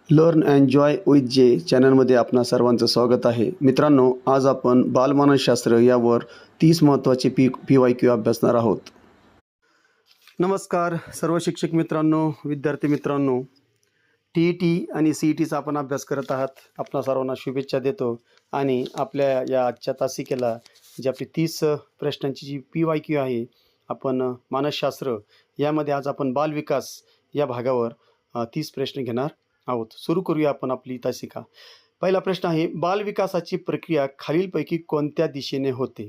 Learn and Joy with J चॅनलमध्ये आपणा सर्वांचं स्वागत आहे. मित्रांनो, आज आपण बालमानसशास्त्र यावर 30 महत्त्वाचे PYQ अभ्यासणार आहोत. नमस्कार सर्व शिक्षक मित्रांनो, विद्यार्थी मित्रांनो. TET आणि CETचा आपण अभ्यास करत आहात. आपणा सर्वांना शुभेच्छा देतो आणि आपल्या या आजच्या तासिकेला जी आपली 30 प्रश्नांची जी PYQ आहे, आपण मानसशास्त्र यामध्ये आज आपण बालविकास या भागावर 30 प्रश्न घेणार आहोत. सुरू करूया आपण आपली तासिका. पहिला प्रश्न आहे, बालविकासाची प्रक्रिया खालीलपैकी कोणत्या दिशेने होते?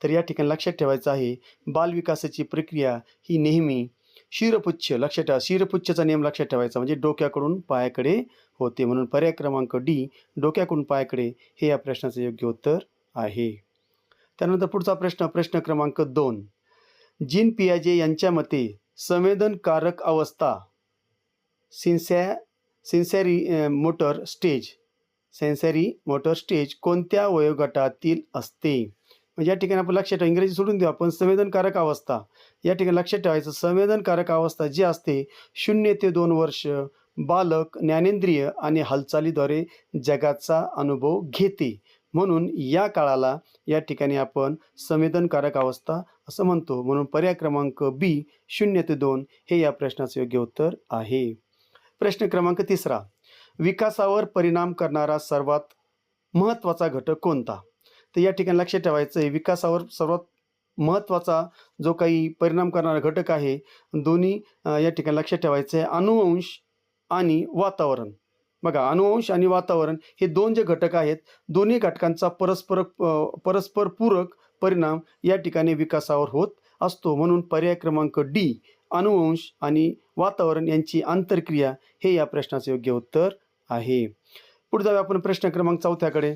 तर या ठिकाणी लक्षात ठेवायचं आहे, बालविकासाची प्रक्रिया ही नेहमी शिरपुच्छ, लक्षात ठेवा, शिरपुच्छचा नियम लक्षात ठेवायचा, म्हणजे डोक्याकडून पायाकडे होते. म्हणून पर्याय क्रमांक डी, डोक्याकडून पायाकडे, हे या प्रश्नाचं योग्य उत्तर आहे. त्यानंतर पुढचा प्रश्न, प्रश्न क्रमांक 2. जीन पियाजे यांच्या मते संवेदनकारक अवस्था सेन्सरी मोटर स्टेज कोणत्या वयोगटातील असते? म्हणजे या ठिकाणी आपण लक्षात ठेवा, इंग्रजी सोडून देऊ आपण, संवेदनकारक अवस्था या ठिकाणी लक्षात ठेवायचं. संवेदनकारक अवस्था जी असते 0 ते 2 वर्ष, बालक ज्ञानेंद्रिय आणि हालचालीद्वारे जगाचा अनुभव घेते. म्हणून या काळाला या ठिकाणी आपण संवेदनकारक अवस्था असं म्हणतो. म्हणून पर्याय क्रमांक बी, 0 ते 2, हे या प्रश्नाचं योग्य उत्तर आहे. प्रश्न क्रमांक 3. विकासावर परिणाम करणारा सर्वात महत्त्वाचा घटक कोणता? तर या ठिकाणी लक्षात ठेवायचं आहे, विकासावर सर्वात महत्त्वाचा जो काही परिणाम करणारा घटक आहे, दोन्ही या ठिकाणी लक्षात ठेवायचं आहे, अनुवंश आणि वातावरण. बघा, अनुवंश आणि वातावरण हे दोन जे घटक आहेत, दोन्ही घटकांचा परस्पर पूरक परिणाम या ठिकाणी विकासावर होत असतो. म्हणून पर्याय क्रमांक डी, अनुवंश आणि वातावरण यांची आंतरक्रिया, हे या प्रश्नाचे योग्य उत्तर आहे. पुढे जाऊया आपण प्रश्न क्रमांक 4कडे.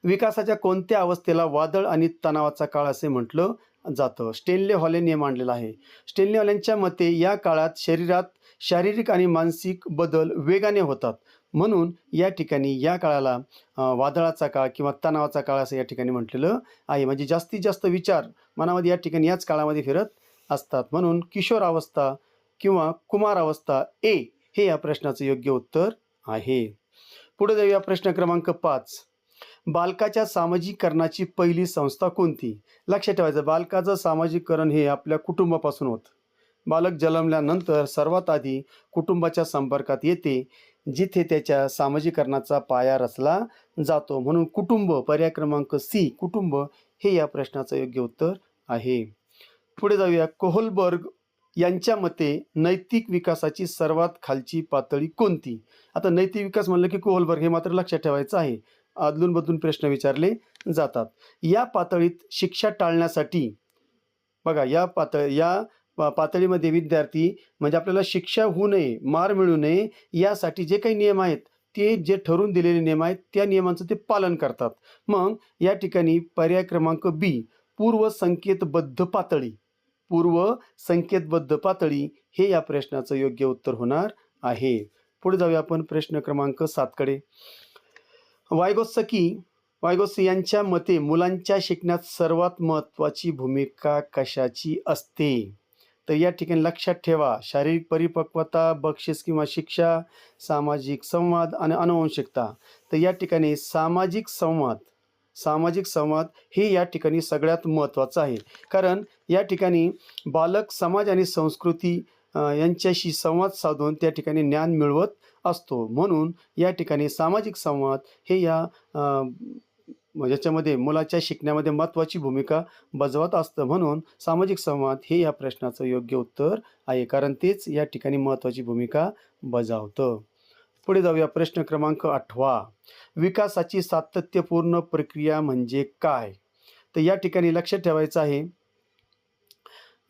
विकासाच्या कोणत्या अवस्थेला वादळ आणि तणावाचा काळ असे म्हटलं जातं? स्टेनले हॉलेने मांडलेला आहे. स्टेनले हॉलेंच्या मते या काळात शरीरात शारीरिक आणि मानसिक बदल वेगाने होतात. म्हणून या ठिकाणी या काळाला वादळाचा काळ किंवा तणावाचा काळ असं या ठिकाणी म्हटलेलं आहे. म्हणजे जास्तीत जास्त विचार मनामध्ये या ठिकाणी याच काळामध्ये फिरत असतात. म्हणून किशोर अवस्था किंवा कुमार अवस्था ए, हे या प्रश्नाचं योग्य उत्तर आहे. पुढे जाऊया प्रश्न क्रमांक 5. बालकाच्या सामाजिकरणाची पहिली संस्था कोणती? लक्षात ठेवायचं, बालकाचं सामाजिकरण हे आपल्या कुटुंबापासून होतं. बालक जन्मल्यानंतर सर्वात आधी कुटुंबाच्या संपर्कात येते, जिथे त्याच्या सामाजिकरणाचा पाया रचला जातो. म्हणून कुटुंब, पर्याय क्रमांक सी, कुटुंब, हे या प्रश्नाचं योग्य उत्तर आहे. पुढे जाऊया, कोहलबर्ग यांच्या मते नैतिक विकासाची सर्वात खालची पातळी कोणती? आता नैतिक विकास म्हणलं की कोहलबर्ग, हे मात्र लक्षात ठेवायचं आहे. अदलून बदलून प्रश्न विचारले जातात. या पातळीत शिक्षा टाळण्यासाठी, बघा, या पातळीमध्ये विद्यार्थी, म्हणजे आपल्याला शिक्षा होऊ नये, मार मिळू नये, यासाठी जे काही नियम आहेत, ते जे ठरवून दिलेले नियम आहेत, त्या नियमांचं ते पालन करतात. मग या ठिकाणी पर्याय क्रमांक बी, पूर्व संकेतबद्ध पातळी, हे या प्रश्नाचं योग्य उत्तर होणार आहे. पुढे जाऊया आपण प्रश्न क्रमांक 7कडे. वायगोत्स्की यांच्या मते मुलांच्या शिकण्यात सर्वात महत्त्वाची भूमिका कशाची असते? तर या ठिकाणी लक्षात ठेवा, शारीरिक परिपक्वता, बक्षीस किंवा शिक्षा, सामाजिक संवाद आणि आनुवंशिकता. तर या ठिकाणी सामाजिक संवाद हे या ठिकाणी सगळ्यात महत्त्वाचं आहे. कारण या ठिकाणी बालक समाज आणि संस्कृती यांच्याशी संवाद साधून त्या ठिकाणी ज्ञान मिळवत असतो. म्हणून या ठिकाणी सामाजिक संवाद हे याच्यामध्ये मुलाच्या शिकण्यामध्ये महत्त्वाची भूमिका बजावत असतं. म्हणून सामाजिक संवाद हे या प्रश्नाचं योग्य उत्तर आहे, कारण तेच या ठिकाणी महत्त्वाची भूमिका बजावतं. पुढे जाऊया प्रश्न क्रमांक 8. विकासाची सातत्यपूर्ण प्रक्रिया म्हणजे काय? तर या ठिकाणी लक्षात ठेवायचं आहे,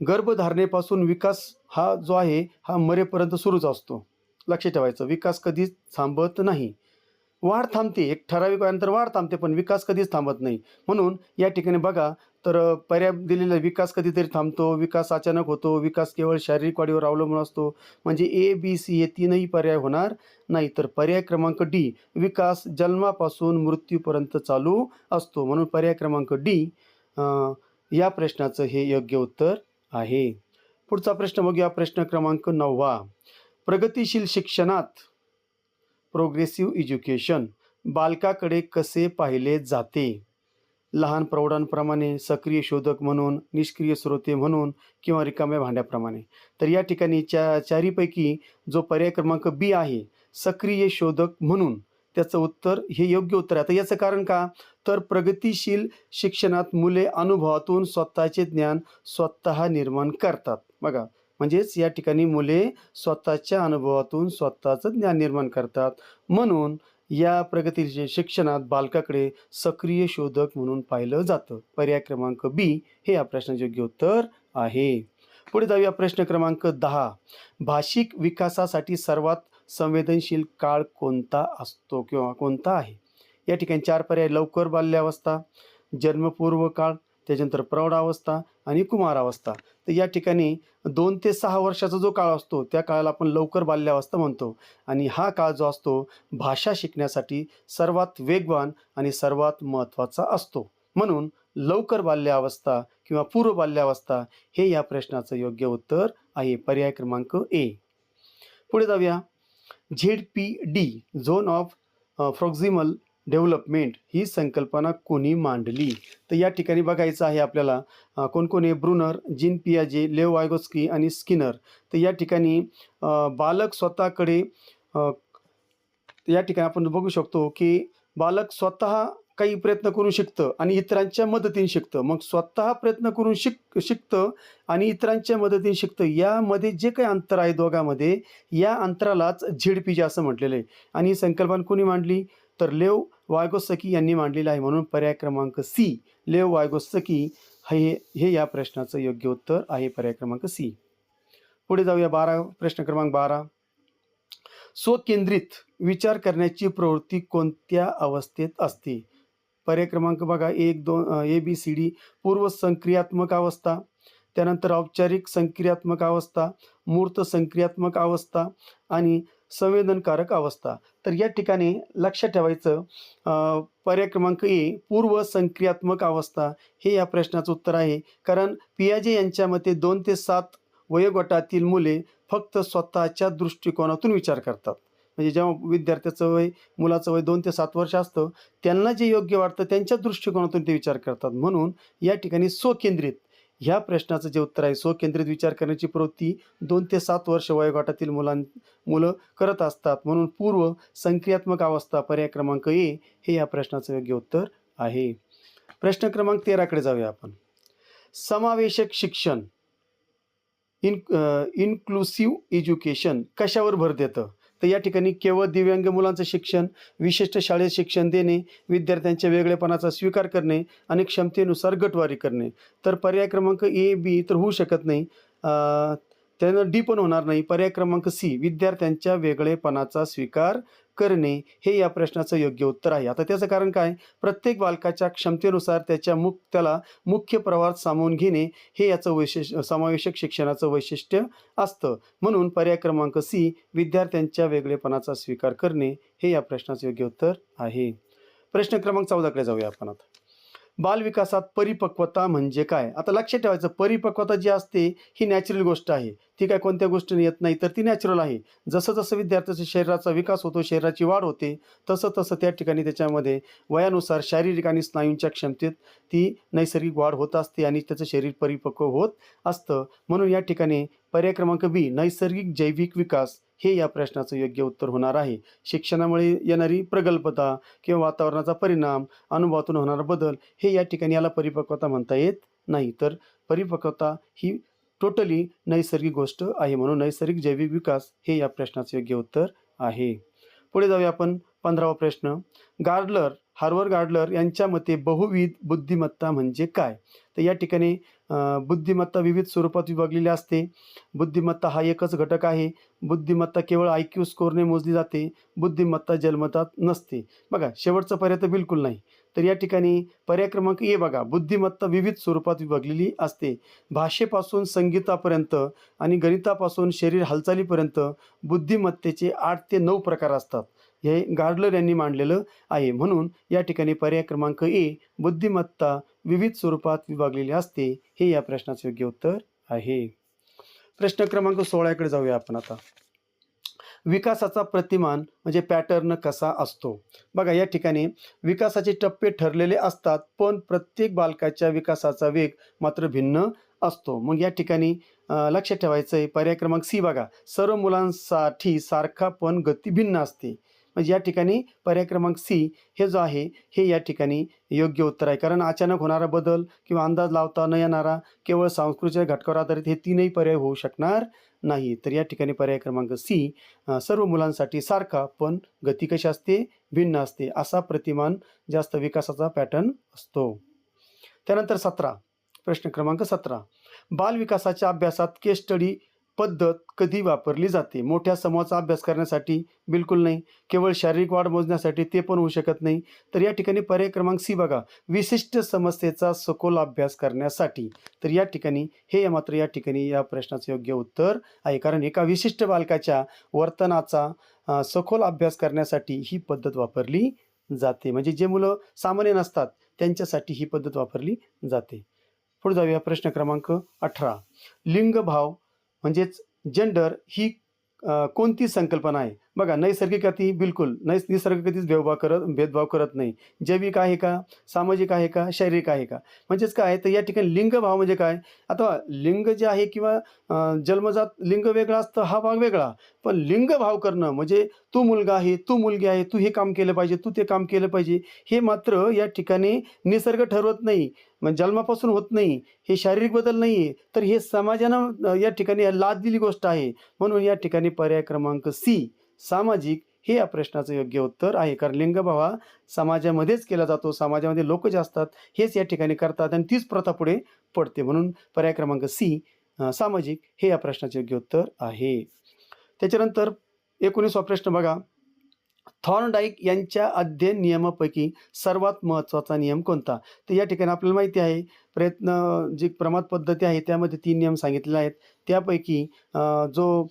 गर्भधारणेपासून विकास हा जो आहे हा मरेपर्यंत सुरूच असतो. लक्षात ठेवायचं, विकास कधीच थांबत नाही. वाढ थांबते, एक ठराविक वयानंतर वाढ थांबते, पण विकास कधीच थांबत नाही. म्हणून या ठिकाणी बघा, तर पर्याय दिलेला, विकास कधीतरी थांबतो, विकास अचानक होतो, विकास केवळ शारीरिक वाढीवर अवलंबून असतो. म्हणजे ए, बी, सी हे तीनही पर्याय होणार नाही. तर पर्याय क्रमांक डी, विकास जन्मापासून मृत्यूपर्यंत चालू असतो. म्हणून पर्याय क्रमांक डी या प्रश्नाचं हे योग्य उत्तर आहे. पुढचा प्रश्न बघूया, प्रश्न क्रमांक 9. प्रगतिशील शिक्षणात प्रोग्रेसिव्ह एज्युकेशन बालकाकडे कसे पाहिले जाते? लहान प्रौढांप्रमाणे, सक्रिय शोधक म्हणून, निष्क्रिय श्रोते म्हणून किंवा रिकाम्या भांड्याप्रमाणे. तर या ठिकाणी चारीपैकी जो पर्याय क्रमांक बी आहे, सक्रिय शोधक म्हणून, त्याचं उत्तर हे योग्य उत्तर आहे. आता याचं कारण का? तर प्रगतिशील शिक्षणात मुले अनुभवातून स्वतःचे ज्ञान स्वतः निर्माण करतात. बघा, म्हणजेच या ठिकाणी मुले स्वतःच्या अनुभवातून स्वतःचं ज्ञान निर्माण करतात. म्हणून या प्रगतीशील शिक्षणात बालकाकडे सक्रिय शोधक म्हणून पाहिलं जातं. पर्याय क्रमांक बी हे या प्रश्नाचे योग्य उत्तर आहे. पुढे जाऊया प्रश्न क्रमांक 10. भाषिक विकासासाठी सर्वात संवेदनशील काळ कोणता असतो किंवा कोणता आहे? या ठिकाणी 4 पर्याय: लवकर बाल्यावस्था, जन्मपूर्व काळ, त्याच्यानंतर प्रौढावस्था आणि कुमारावस्था. तर या ठिकाणी 2 ते 6 वर्षाचा जो काळ असतो त्या काळाला आपण लवकर बाल्यावस्था म्हणतो. आणि हा काळ जो असतो भाषा शिकण्यासाठी सर्वात वेगवान आणि सर्वात महत्त्वाचा असतो. म्हणून लवकर बाल्यावस्था किंवा पूर्व बाल्यावस्था हे या प्रश्नाचं योग्य उत्तर आहे. पर्याय क्रमांक ए. पुढे जाऊया. ZPD zone of proximal development ही संकल्पना कोणी मांडली? तर या ठिकाणी बघायचं आहे आपल्याला कोण कोण आहे? ब्रुनर, जीन पियाजे, लेव वायगोस्की आणि स्किनर. तर या ठिकाणी बालक स्वतःकडे या ठिकाणी आपण बघू शकतो की बालक स्वतः काही प्रयत्न करून शिकतं आणि इतरांच्या मदतीने शिकतं. मग स्वतः प्रयत्न करून शिकतं आणि इतरांच्या मदतीने शिकतं. यामध्ये जे काही अंतर आहे दोघांमध्ये, या अंतरालाच ZPG असं म्हटलेलं आहे. आणि ही संकल्पना कोणी मांडली? तर लेव वायगोत्स्की यांनी मांडलेलं आहे. म्हणून पर्याय क्रमांक सी, लेव वायगोत्स्की हे या प्रश्नाचं योग्य उत्तर आहे. पर्याय क्रमांक सी. पुढे जाऊया. प्रश्न क्रमांक 12. स्वकेंद्रित विचार करण्याची प्रवृत्ती कोणत्या अवस्थेत असते? पर्याय क्रमांक बघा 1, 2, ABCD. पूर्व संक्रियात्मक अवस्था, त्यानंतर औपचारिक संक्रियात्मक अवस्था, मूर्त संक्रियात्मक अवस्था आणि संवेदनकारक अवस्था. तर या ठिकाणी लक्षात ठेवायचं पर्याय क्रमांक ए, पूर्व संक्रियात्मक अवस्था हे या प्रश्नाचं उत्तर आहे. कारण पियाजे यांच्या मते 2 ते 7 वयोगटातील मुले फक्त स्वतःच्या दृष्टिकोनातून विचार करतात. म्हणजे जेव्हा मुलाचं वय 2 ते 7 वर्ष असतं, त्यांना जे योग्य वाटतं त्यांच्या दृष्टिकोनातून ते विचार करतात. म्हणून या ठिकाणी स्वकेंद्रित ह्या प्रश्नाचं जे उत्तर आहे, स्वकेंद्रित विचार करण्याची प्रवृत्ती 2 ते 7 वर्ष वयोगटातील मुलं करत असतात. म्हणून पूर्व संक्रियात्मक अवस्था पर्याय क्रमांक ए हे या प्रश्नाचं योग्य उत्तर आहे. प्रश्न क्रमांक 13कडे जाऊया आपण. समावेशक शिक्षण इन्क्लुसिव्ह एज्युकेशन कशावर भर देतं? तर या ठिकाणी केवळ दिव्यांग मुलांचं शिक्षण, विशिष्ट शाळेत शिक्षण देणे, विद्यार्थ्यांच्या वेगळेपणाचा स्वीकार करणे आणि क्षमतेनुसार गटवारी करणे. तर पर्याय क्रमांक ए, बी तर होऊ शकत नाही. त्यानं डी पण होणार नाही. पर्याय क्रमांक सी, विद्यार्थ्यांच्या वेगळेपणाचा स्वीकार करणे हे या प्रश्नाचं योग्य उत्तर आहे. आता त्याचं कारण काय? प्रत्येक बालकाच्या क्षमतेनुसार त्याला मुख्य प्रवाहात सामावून घेणे हे याचं समावेशक शिक्षणाचं वैशिष्ट्य असतं. म्हणून पर्याय क्रमांक सी, विद्यार्थ्यांच्या वेगळेपणाचा स्वीकार करणे हे या प्रश्नाचं योग्य उत्तर आहे. प्रश्न क्रमांक 14कडे जाऊया आपण आता. बालविकासात परिपक्वता म्हणजे काय? आता लक्षात ठेवायचं, परिपक्वता जी असते ही नॅचरल गोष्ट आहे. ती काय कोणत्या गोष्टीने येत नाही, तर ती नॅचरल आहे. जसं जसं विद्यार्थ्याच्या शरीराचा विकास होतो, शरीराची वाढ होते, तसं तसं त्या ठिकाणी त्याच्यामध्ये वयानुसार शारीरिक आणि स्नायूंच्या क्षमतेत ती नैसर्गिक वाढ होत असते आणि त्याचं शरीर परिपक्व होत असतं. म्हणून या ठिकाणी पर्याय क्रमांक बी, नैसर्गिक जैविक विकास हे या प्रश्नाचं योग्य उत्तर होणार आहे. शिक्षणामुळे येणारी प्रगल्भता किंवा वातावरणाचा परिणाम, अनुभवातून होणारा बदल हे या ठिकाणी याला परिपक्वता म्हणता येत नाही. तर परिपक्वता ही टोटली नैसर्गिक गोष्ट आहे. म्हणून नैसर्गिक जैविक विकास हे या प्रश्नाचं योग्य उत्तर आहे. पुढे जाऊया आपण. 15वा प्रश्न. हार्वर्ड गार्डलर यांच्या मते बहुविध बुद्धिमत्ता म्हणजे काय? तर या ठिकाणी बुद्धिमत्ता विविध स्वरूपात विभागलेली असते. बुद्धिमत्ता हा एकच घटक आहे. बुद्धिमत्ता केवळ IQ स्कोरने मोजली जाते. बुद्धिमत्ता जन्मतात नसते. बघा, शेवटचा पर्याय तर बिलकुल नाही. तर या ठिकाणी पर्याय क्रमांक ए बघा, बुद्धिमत्ता विविध स्वरूपात विभागलेली असते. भाषेपासून संगीतापर्यंत आणि गणितापासून शरीर हालचालीपर्यंत बुद्धिमत्तेचे 8 ते 9 प्रकार असतात. हे गार्डलर यांनी मांडलेलं आहे. म्हणून या ठिकाणी पर्याय क्रमांक ए, बुद्धिमत्ता विविध स्वरूपात विभागलेली असते हे या प्रश्नाचे योग्य उत्तर आहे. प्रश्न क्रमांक 16कडे जाऊया आपण आता. विकासाचा प्रतिमान म्हणजे पॅटर्न कसा असतो? बघा या ठिकाणी विकासाचे टप्पे ठरलेले असतात, पण प्रत्येक बालकाच्या विकासाचा वेग मात्र भिन्न असतो. मग या ठिकाणी लक्षात ठेवायचं आहे पर्याय क्रमांक सी बघा, सर्व मुलांसाठी सारखा पण गती भिन्न असते. म्हणजे या ठिकाणी पर्याय क्रमांक सी हे जो आहे हे या ठिकाणी योग्य उत्तर आहे. कारण अचानक होणारा बदल किंवा अंदाज लावता न येणारा केवळ सांस्कृतिक घटकावर आधारित हे तीनही पर्याय होऊ शकणार नाही. तर या ठिकाणी पर्याय क्रमांक सी सर्व मुलांसाठी सारखा पण गती कशी असते? भिन्न असते. असा प्रतिमान जास्त विकासाचा पॅटर्न असतो. त्यानंतर 17 प्रश्न क्रमांक 17 बालविकासाच्या अभ्यासात केस स्टडी पद्धत कधी वापरली जाते? मोठ्या समूहाचा अभ्यास करण्यासाठी बिलकुल नाही. केवळ शारीरिक वाढ मोजण्यासाठी ते पण होऊ शकत नाही. तर या ठिकाणी पर्याय क्रमांक सी बघा, विशिष्ट समस्येचा सखोल अभ्यास करण्यासाठी. तर या ठिकाणी हे मात्र या ठिकाणी या प्रश्नाचं योग्य उत्तर आहे. कारण एका विशिष्ट बालकाच्या वर्तनाचा सखोल अभ्यास करण्यासाठी ही पद्धत वापरली जाते. म्हणजे जे मुलं सामान्य नसतात त्यांच्यासाठी ही पद्धत वापरली जाते. पुढे जाऊया प्रश्न क्रमांक 18 लिंगभाव म्हणजेच जेंडर ही कोणती संकल्पना आहे? बघा नैसर्गिक अति बिलकुल निसर्ग कधीच भेदभाव करत नाही. जैविक आहे का? सामाजिक आहे का? शारीरिक आहे का? म्हणजेच काय तर या ठिकाणी लिंगभाव म्हणजे काय? आता लिंग जे आहे किंवा जन्मजात लिंग वेगळा असतं हा भाग वेगळा. पण लिंगभाव करणं म्हणजे तू मुलगा आहे, तू मुलगी आहे, तू हे काम केलं पाहिजे, तू ते काम केलं पाहिजे, हे मात्र या ठिकाणी निसर्ग ठरवत नाही. म्हणजे जन्मापासून होत नाही. हे शारीरिक बदल नाही आहे. तर हे समाजानं या ठिकाणी लादलेली गोष्ट आहे. म्हणून या ठिकाणी पर्याय क्रमांक सी सामाजिक हे या प्रश्नाचं योग्य उत्तर आहे. कारण लिंगभाव हा समाजामध्येच केला जातो. समाजामध्ये लोक जे असतात हेच या ठिकाणी करतात आणि तीच प्रथा पुढे पडते. म्हणून पर्याय क्रमांक सी सामाजिक हे या प्रश्नाचे योग्य उत्तर आहे. त्याच्यानंतर 19वा प्रश्न बघा, थॉर्नडाईक यांच्या अध्ययन नियमापैकी सर्वात महत्त्वाचा नियम कोणता? तर या ठिकाणी आपल्याला माहिती आहे जी प्रमाद पद्धती आहे त्यामध्ये 3 नियम सांगितलेले आहेत. त्यापैकी जो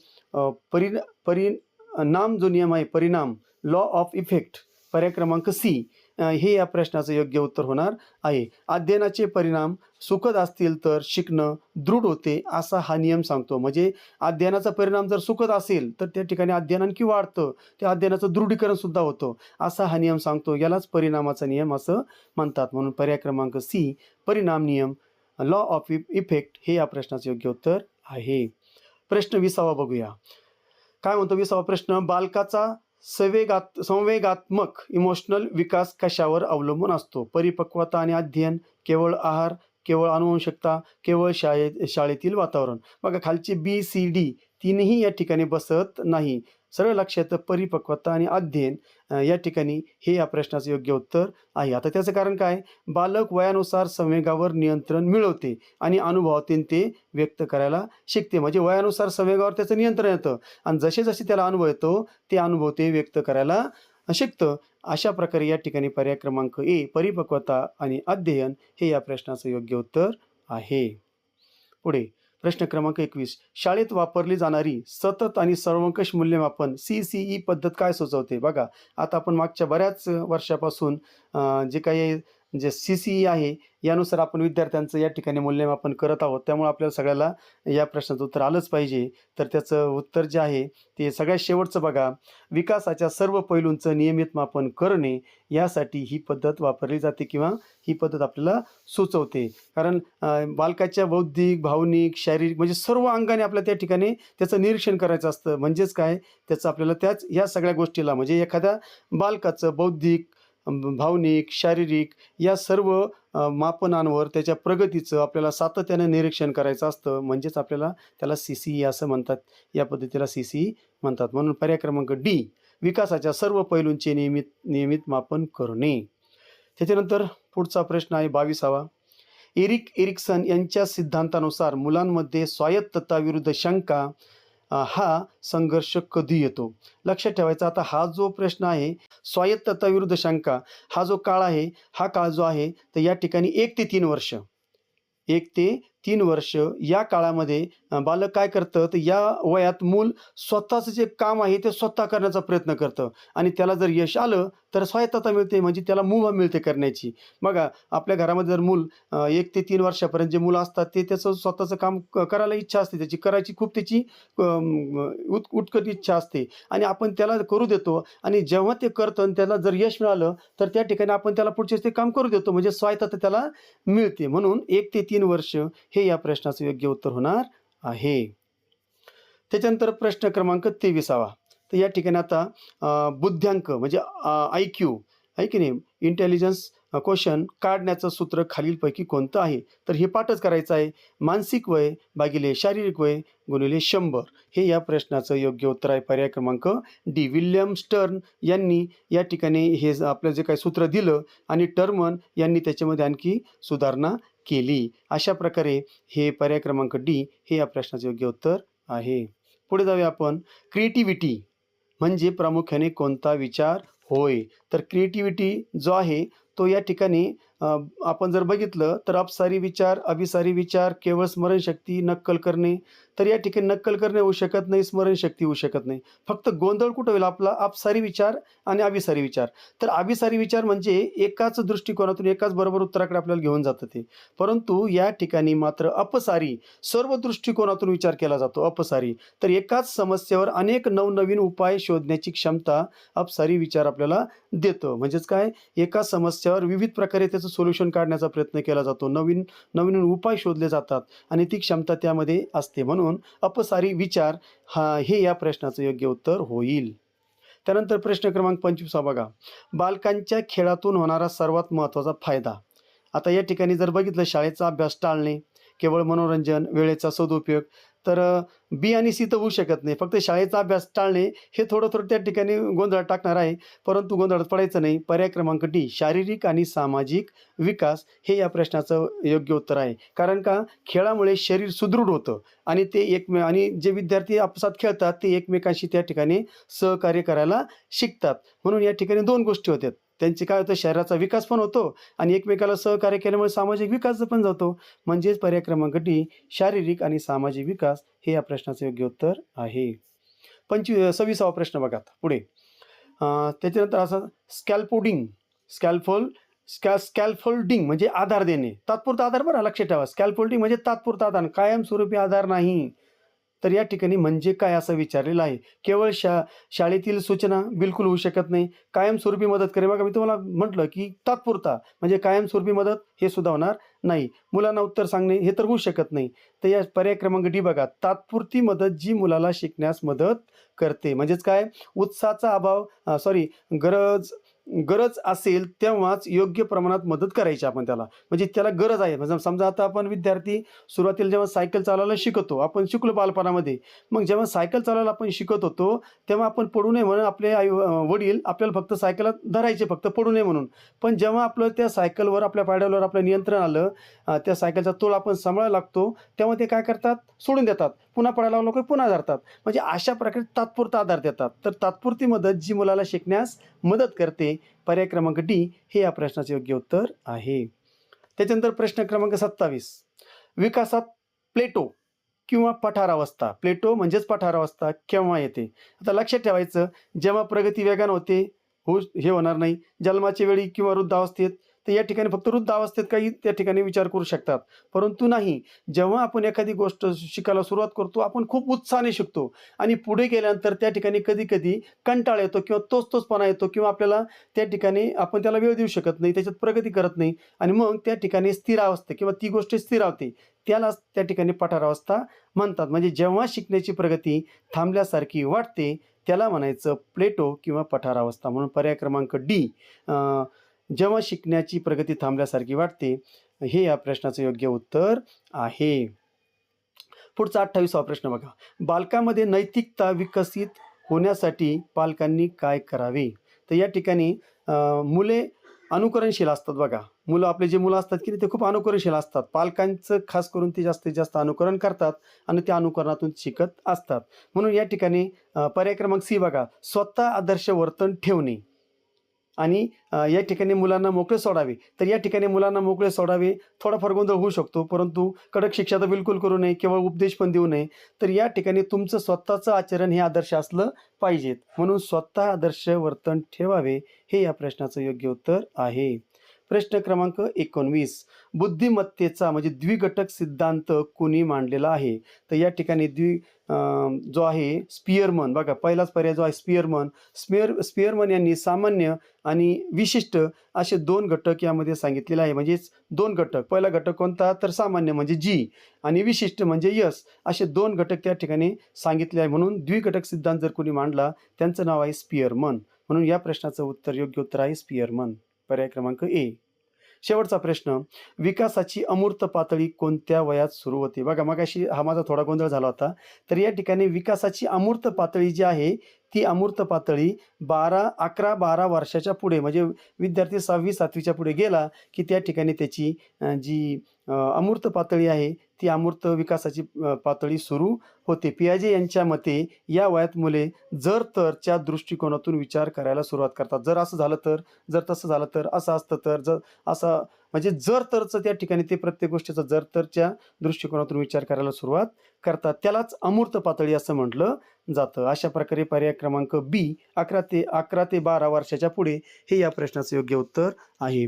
परिणाम जो नियम आहे परिणाम लॉ ऑफ इफेक्ट पर्याय क्रमांक सी हे या प्रश्नाचं योग्य उत्तर होणार आहे. अध्ययनाचे परिणाम सुखद असतील तर शिकणं दृढ होते असा हा नियम सांगतो. म्हणजे अध्ययनाचा परिणाम जर सुखद असेल तर त्या ठिकाणी अध्ययन आणखी वाढतं, त्या अध्ययनाचं दृढीकरण सुद्धा होतं असा हा नियम सांगतो. यालाच परिणामाचा नियम असं म्हणतात. म्हणून पर्याय क्रमांक सी परिणाम नियम लॉ ऑफ इफेक्ट हे या प्रश्नाचं योग्य उत्तर आहे. प्रश्न 20वा बघूया. काय म्हणतो 20वा प्रश्न, बालकाचा संवेगात्मक इमोशनल विकास कशावर अवलंबून असतो? परिपक्वता आणि अध्ययन, केवळ आहार, केवळ आनुवंशिकता, केवळ शाळेतील वातावरण. बघा खालचे बी सी डी तीनही या ठिकाणी बसत नाही. सरळ लक्षात परिपक्वता आणि अध्ययन या ठिकाणी हे या प्रश्नाचं योग्य उत्तर आहे. आता त्याचं कारण काय? बालक वयानुसार संवेगावर नियंत्रण मिळवते आणि अनुभवातून ते व्यक्त करायला शिकते. म्हणजे वयानुसार संवेगावर त्याचं नियंत्रण येतं आणि जसे जसे त्याला अनुभव येतो ते अनुभव ते व्यक्त करायला शिकतं. अशा प्रकारे या ठिकाणी पर्याय क्रमांक ए परिपक्वता आणि अध्ययन हे या प्रश्नाचं योग्य उत्तर आहे. पुढे प्रश्न क्रमांक 21 शाळेत वापरली जाणारी सतत आणि सर्वंकष मूल्यमापन CCE पद्धत काय सुचवते? बघा आता आपण मागच्या बऱ्याच वर्षापासून जे काही जे CCE आहे यानुसार आपण विद्यार्थ्यांचं या ठिकाणी मूल्यमापन करत आहोत. त्यामुळे आपल्याला सगळ्याला या प्रश्नाचं उत्तर आलंच पाहिजे. तर त्याचं उत्तर जे आहे ते सगळ्यात शेवटचं बघा, विकासाच्या सर्व पैलूंचं नियमित मापन करणे यासाठी ही पद्धत वापरली जाते किंवा ही पद्धत आपल्याला सुचवते. कारण बालकाच्या बौद्धिक, भावनिक, शारीरिक म्हणजे सर्व अंगाने आपल्याला त्या ठिकाणी त्याचं निरीक्षण करायचं असतं. म्हणजेच काय त्याचं आपल्याला ह्या सगळ्या गोष्टीला म्हणजे एखाद्या बालकाचं बौद्धिक, भावनिक, शारीरिक या सर्व मापनांवर त्याच्या प्रगतीचं आपल्याला सातत्याने निरीक्षण करायचं असतं. म्हणजेच आपल्याला त्याला CCE असं म्हणतात. या पद्धतीला CCE म्हणतात. म्हणून पर्याय क्रमांक डी विकासाच्या सर्व पैलूंचे नियमित मापन करणे. त्याच्यानंतर पुढचा प्रश्न आहे 22वा. एरिक्सन यांच्या सिद्धांतानुसार मुलांमध्ये स्वायत्तता विरुद्ध शंका हा संघर्ष कधी येतो? लक्षात ठेवायचा. आता हा जो प्रश्न आहे स्वायत्तता विरुद्ध शंका हा जो काळ आहे हा काळ जो आहे तर या ठिकाणी 1 ते 3 वर्ष 1 ते 3 वर्ष या काळामध्ये बालक काय करतं, तर या वयात मूल स्वतःचं जे काम आहे ते स्वतः करण्याचा प्रयत्न करतं आणि त्याला जर यश आलं तर स्वायत्तता मिळते, म्हणजे त्याला मुभा मिळते करण्याची. बघा, आपल्या घरामध्ये जर मूल 1 ते 3 वर्षापर्यंत जे मुलं असतात ते त्याचं स्वतःचं काम करायला इच्छा असते, त्याची करायची खूप त्याची उत्कट इच्छा असते आणि आपण त्याला करू देतो आणि जेव्हा ते करतं आणि त्याला जर यश मिळालं तर त्या ठिकाणी आपण त्याला पुढचे ते काम करू देतो, म्हणजे स्वायत्तता त्याला मिळते. म्हणून 1 ते 3 वर्ष हे या प्रश्नाचं योग्य उत्तर होणार आहे. त्याच्यानंतर प्रश्न क्रमांक 23वा. तर या ठिकाणी आता बुद्ध्यांक म्हणजे IQ आहे की नाही, इंटेलिजन्स क्वेश्चन काढण्याचं सूत्र खालीलपैकी कोणतं आहे? तर हे पाठच करायचं आहे. मानसिक वय भागिले शारीरिक वय गुणिले 100 हे या प्रश्नाचं योग्य उत्तर आहे. पर्याय क्रमांक डी. विल्यम स्टर्न यांनी या ठिकाणी हे आपलं जे काही सूत्र दिलं आणि टर्मन यांनी त्याच्यामध्ये आणखी सुधारणा केली. अशा प्रकारे हे पर्याय क्रमांक डी हे या प्रश्नाचं योग्य उत्तर आहे. पुढे जाऊया आपण. क्रिएटिव्हिटी म्हणजे प्रामुख्याने कोणता विचार होय? तर क्रिएटिव्हिटी जो आहे तो या ठिकाणी आपण जर बघितलं तर अपसारी विचार, अभिसारी विचार, केवळ स्मरणशक्ती, नक्कल करणे. तर या ठिकाणी नक्कल करणे होऊ शकत नाही, स्मरणशक्ती होऊ शकत नाही. फक्त गोंधळ कुठं होईल आपला? अपसारी विचार आणि अभिसारी विचार. तर अभिसारी विचार म्हणजे एकाच दृष्टिकोनातून एकाच बरोबर उत्तराकडे आपल्याला घेऊन जातं ते. परंतु या ठिकाणी मात्र अपसारी सर्व दृष्टिकोनातून विचार केला जातो. अपसारी तर एकाच समस्येवर अनेक नवनवीन उपाय शोधण्याची क्षमता अपसारी विचार आपल्याला देतो. म्हणजेच काय, एका समस्येवर विविध प्रकारे त्याचं सोल्युशन काढण्याचा प्रयत्न केला जातो. नवीन नवीन उपाय शोधले जातात आणि ती क्षमता त्यामध्ये असते. म्हणून अपसारी विचार हे या प्रश्नाचं योग्य उत्तर होईल. त्यानंतर प्रश्न क्रमांक 25 बघा. बालकांच्या खेळातून होणारा सर्वात महत्त्वाचा फायदा. आता या ठिकाणी जर बघितलं, शाळेचा अभ्यास टाळणे, केवळ मनोरंजन, वेळेचा सदुपयोग. तर बी आणि सी तर होऊ शकत नाही. फक्त शाळेचा अभ्यास टाळणे हे थोडं त्या ठिकाणी गोंधळात टाकणार आहे, परंतु गोंधळात पडायचं नाही. पर्याय क्रमांक डी. शारीरिक आणि सामाजिक विकास हे या प्रश्नाचं योग्य उत्तर आहे. कारण का, खेळामुळे शरीर सुदृढ होतं आणि आणि जे विद्यार्थी आपसात खेळतात ते एकमेकांशी त्या ठिकाणी सहकार्य करायला शिकतात. म्हणून या ठिकाणी 2 गोष्टी होतात. त्यांचे काय होतं, शरीराचा विकास पण होतो आणि एकमेकाला सहकार्य केल्यामुळे सामाजिक विकास पण जातो. म्हणजेच पर्याय क्रमांक डी. शारीरिक आणि सामाजिक विकास हे या प्रश्नाचं योग्य उत्तर आहे. 26वा प्रश्न बघा आता पुढे. त्याच्यानंतर असं स्कॅल्फोल्डिंग म्हणजे आधार देणे, तात्पुरता आधार. बरं लक्षात ठेवा, स्कॅल्फोल्डिंग म्हणजे तात्पुरता आधार, कायमस्वरूपी आधार नाही. तर या ठिकाणी म्हणजे काय असं विचारलेलं आहे. केवळ शाळेतील सूचना बिलकुल होऊ शकत नाही. कायमस्वरूपी मदत करेल. बघा, मी तुम्हाला म्हटलं की तात्पुरता म्हणजे कायमस्वरूपी मदत हे सुद्धा होणार नाही. मुलांना उत्तर सांगणे हे तर होऊ शकत नाही. तर या पर्याय क्रमांक डी बघा. तात्पुरती मदत जी मुलाला शिकण्यास मदत करते. म्हणजेच काय, उत्साहाचा अभाव गरज असेल तेव्हाच योग्य प्रमाणात मदत करायची आपण त्याला. म्हणजे त्याला गरज आहे. म्हणजे समजा आता आपण विद्यार्थी सुरुवातीला जेव्हा सायकल चालवायला शिकतो, आपण शिकलो बालपणामध्ये. मग जेव्हा सायकल चालवायला आपण शिकत होतो तेव्हा आपण पडू नये म्हणून आपले वडील आपल्याला फक्त सायकल धरायचे, फक्त पडू नये म्हणून. पण जेव्हा आपलं त्या सायकलवर, आपल्या पायड्यावर आपलं नियंत्रण आलं, त्या सायकलचा तोल आपण सांभाळायला लागतो, तेव्हा ते काय करतात, सोडून देतात. पुन्हा पडायला लागलो की पुन्हा धरतात. म्हणजे अशा प्रकारे तात्पुरता आधार देतात. तर तात्पुरती मदत जी मुलाला शिकण्यास मदत करते. पर्याय क्रमांक डी हे या प्रश्नाचे योग्य उत्तर आहे. त्याच्यानंतर प्रश्न क्रमांक 27. विकासात प्लेटो किंवा पठारावस्था. प्लेटो म्हणजेच पठारावस्था केव्हा येते? आता लक्षात ठेवायचं, जेव्हा प्रगती वेगानं होते हे होणार नाही. जन्माच्या वेळी किंवा वृद्धावस्थेत. तर या ठिकाणी फक्त वृद्धावस्थेत काही त्या ठिकाणी विचार करू शकतात, परंतु नाही, जेव्हा आपण एखादी गोष्ट शिकायला सुरुवात करतो आपण खूप उत्साहाने शिकतो आणि पुढे गेल्यानंतर त्या ठिकाणी कधी कधी कंटाळा येतो किंवा तोचपणा येतो किंवा आपल्याला त्या ठिकाणी आपण त्याला वेळ देऊ शकत नाही, त्याच्यात प्रगती करत नाही आणि मग त्या ठिकाणी स्थिरावस्था किंवा ती गोष्ट स्थिरावते, त्यालाच त्या ठिकाणी पठारावस्था म्हणतात. म्हणजे जेव्हा शिकण्याची प्रगती थांबल्यासारखी वाटते त्याला म्हणायचं प्लेटो किंवा पठारावस्था. म्हणून पर्याय क्रमांक डी, जेव्हा शिकण्याची प्रगती थांबल्यासारखी वाटते, हे या प्रश्नाचं योग्य उत्तर आहे. पुढचा 28वा प्रश्न बघा. बालकामध्ये नैतिकता विकसित होण्यासाठी पालकांनी काय करावे? तर या ठिकाणी मुले अनुकरणशील असतात. बघा, आपले जे मुलं असतात की ते खूप अनुकरणशील असतात. पालकांचं खास करून ते जास्तीत जास्त अनुकरण करतात आणि त्या अनुकरणातून शिकत असतात. म्हणून या ठिकाणी पर्याय क्रमांक सी बघा. स्वतः आदर्श वर्तन ठेवणे आणि या ठिकाणी मुलांना मोकळे सोडावे. तर या ठिकाणी मुलांना मोकळे सोडावे, थोडाफार गोंधळ होऊ शकतो, परंतु कडक शिक्षा तर बिलकुल करू नये किंवा उपदेश पण देऊ नये. तर या ठिकाणी तुमचं स्वतःचं आचरण हे आदर्श असलं पाहिजेत. म्हणून स्वतः आदर्श वर्तन ठेवावे, हे या प्रश्नाचं योग्य उत्तर आहे. प्रश्न क्रमांक 19. बुद्धिमत्तेचा म्हणजे द्विघटक सिद्धांत कोणी मांडलेला आहे? तर या ठिकाणी जो आहे स्पियरमन, बघा पहिलाच पर्याय जो आहे स्पियरमन. स्पियरमन यांनी सामान्य आणि विशिष्ट असे 2 घटक यामध्ये सांगितलेले आहे. म्हणजेच 2 घटक. पहिला घटक कोणता? तर सामान्य म्हणजे जी आणि विशिष्ट म्हणजे यस, असे 2 घटक त्या ठिकाणी सांगितले आहे. म्हणून द्विघटक सिद्धांत जर कोणी मांडला, त्यांचं नाव आहे स्पियरमन. म्हणून या प्रश्नाचं योग्य उत्तर आहे स्पियरमन. पर्याय क्रमांक ए. शेवटचा प्रश्न. विकासाची अमूर्त पातळी कोणत्या वयात सुरू होते? बघा मगाशी हा माझा थोडा गोंधळ झाला होता. तर या ठिकाणी विकासाची अमूर्त पातळी जी आहे, ती अमूर्त पातळी 11-12 वर्षाच्या पुढे, म्हणजे विद्यार्थी 6वी-7वीच्या पुढे गेला की त्या ठिकाणी त्याची जी अमूर्त पातळी आहे, ती अमूर्त विकासाची पातळी सुरू होते. पियाजे यांच्या मते या वयात मुले जर तरच्या दृष्टिकोनातून विचार करायला सुरुवात करतात. जर असं झालं तर, जर तसं झालं तर, असं असतं तर, जर असं, म्हणजे जर तरचं त्या ठिकाणी ते प्रत्येक गोष्टीचा जर तरच्या दृष्टिकोनातून विचार करायला सुरुवात करतात. त्यालाच अमूर्त पातळी असं म्हटलं जातं. अशा प्रकारे पर्याय क्रमांक बी 11 ते 12 वर्षाच्या पुढे हे या प्रश्नाचं योग्य उत्तर आहे.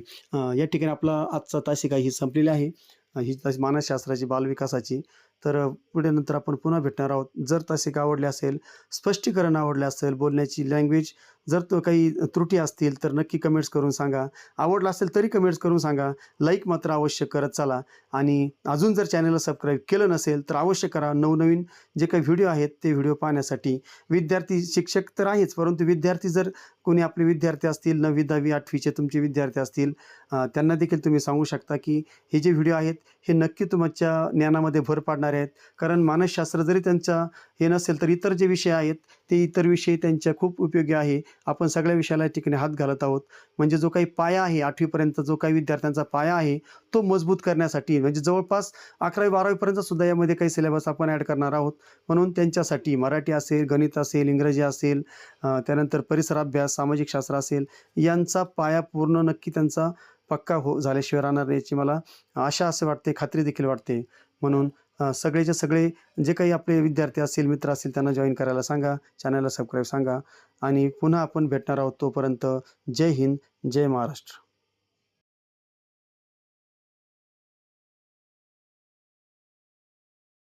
या ठिकाणी आपला आजचा तासिका ही संपलेली आहे. ही मानसशास्त्राची बालविकासाची. तर पुढे नंतर आपण पुन्हा भेटणार आहोत. जर तासिका आवडली असेल, स्पष्टीकरण आवडले असेल, बोलण्याची लँग्वेज जर तो काही त्रुटी असतील तर नक्की कमेंट्स करून सांगा. आवडलं असेल तरी कमेंट्स करून सांगा. लाईक मात्र अवश्य करत चला. आणि अजून जर चॅनलला सबस्क्राईब केलं नसेल तर अवश्य करा. नवनवीन जे काही व्हिडिओ आहेत ते व्हिडिओ पाहण्यासाठी. विद्यार्थी, शिक्षक तर आहेच, परंतु विद्यार्थी जर कोणी आपले विद्यार्थी असतील, 9वी 10वी 8वीचे तुमचे विद्यार्थी असतील, त्यांना देखील तुम्ही सांगू शकता की हे जे व्हिडिओ आहेत हे नक्की तुमच्या ज्ञानामध्ये भर पाडणारे आहेत. कारण मानसशास्त्र जरी त्यांचा हे नसेल तर इतर जे विषय आहेत ते इतर विषय त्यांच्या खूप उपयोगी आहे. आपण सगळ्या विषयाला या ठिकाणी हात घालत आहोत. म्हणजे जो काही पाया आहे 8वीपर्यंत, जो काही विद्यार्थ्यांचा पाया आहे तो मजबूत करण्यासाठी, म्हणजे जवळपास 11वी-12वीपर्यंत सुद्धा यामध्ये काही सिलेबस आपण ॲड करणार आहोत. म्हणून त्यांच्यासाठी मराठी असेल, गणित असेल, इंग्रजी असेल, त्यानंतर परिसर अभ्यास, सामाजिक शास्त्र असेल, यांचा पाया पूर्ण नक्की त्यांचा पक्का झाल्याशिवाय राहणार नाही, याची मला आशा असे वाटते, खात्री देखील वाटते. म्हणून सगळेचे सगळे जे काही आपले विद्यार्थी असतील, मित्र असतील, त्यांना जॉईन करायला सांगा. चॅनलला सबस्क्राईब सांगा. आणि पुन्हा आपण भेटणार आहोत. तोपर्यंत जय हिंद, जय महाराष्ट्र.